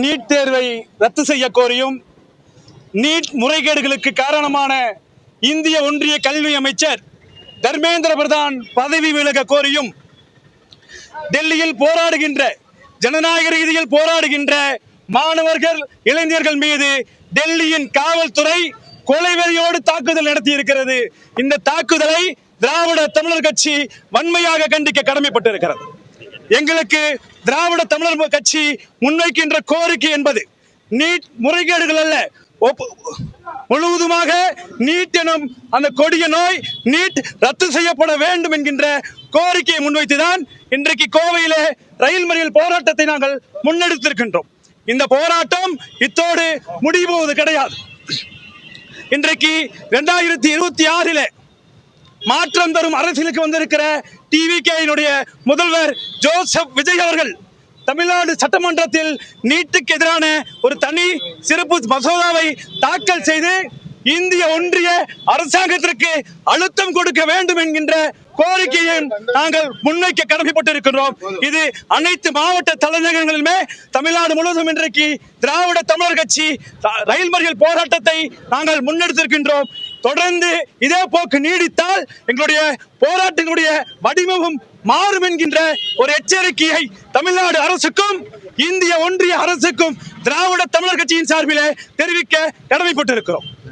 NEET தேர்வை ரத்து செய்ய கோரியும் நீட் முறைகேடுகளுக்கு காரணமான இந்திய ஒன்றிய கல்வி அமைச்சர் தர்மேந்திர பிரதான் பதவி விலக கோரியும் டெல்லியில் போராடுகின்ற ஜனநாயக ரீதியில் போராடுகின்ற மாணவர்கள் இளைஞர்கள் மீது டெல்லியின் காவல்துறை கொலைவெறியோடு தாக்குதல் நடத்தி இருக்கிறது. இந்த தாக்குதலை திராவிட தமிழர் கட்சி வன்மையாக கண்டிக்க கடமைப்பட்டிருக்கிறது. எங்களுக்கு திராவிட தமிழர் கட்சி முன்வைக்கின்ற கோரிக்கை என்பது நீட் முறைகேடுகள் அல்ல, முழுவதுமாக நீட் எனும் அந்த கொடிய நோய் நீட் ரத்து செய்யப்பட வேண்டும் என்கின்ற கோரிக்கையை முன்வைத்துதான் இன்றைக்கு கோவையிலே ரயில் மறியல் போராட்டத்தை நாங்கள் முன்னெடுத்திருக்கின்றோம். இந்த போராட்டம் இத்தோடு முடிவுவது கிடையாது. இன்றைக்கு 2026 மாற்றம் தரும் அரசியலுக்கு வந்திருக்கிற டிவிகேயினுடைய முதல்வர் ஜோசப் விஜய் அவர்கள் தமிழ்நாடு சட்டமன்றத்தில் நீட்டுக்கு எதிரான ஒரு தனி சிறப்பு மசோதாவை தாக்கல் செய்து இந்திய ஒன்றிய அரசாங்கத்திற்கு அழுத்தம் கொடுக்க வேண்டும் என்கின்ற கோரிக்கையை நாங்கள் முன்வைக்க கடமைப்பட்டிருக்கிறோம். இது அனைத்து மாவட்ட தலைநகரங்களிலுமே தமிழ்நாடு முழுவதும் இன்றைக்கு திராவிட தமிழர் கட்சி ரயில் மறியல் போராட்டத்தை நாங்கள் முன்னெடுத்திருக்கின்றோம். தொடர்ந்து இதே போக்கு நீடித்தால் எங்களுடைய போராட்டங்களுடைய வடிவமும் மாறும் என்கின்ற ஒரு எச்சரிக்கையை தமிழ்நாடு அரசுக்கும் இந்திய ஒன்றிய அரசுக்கும் திராவிட தமிழர் கட்சியின் சார்பிலே தெரிவிக்க கடமைப்பட்டிருக்கிறோம்.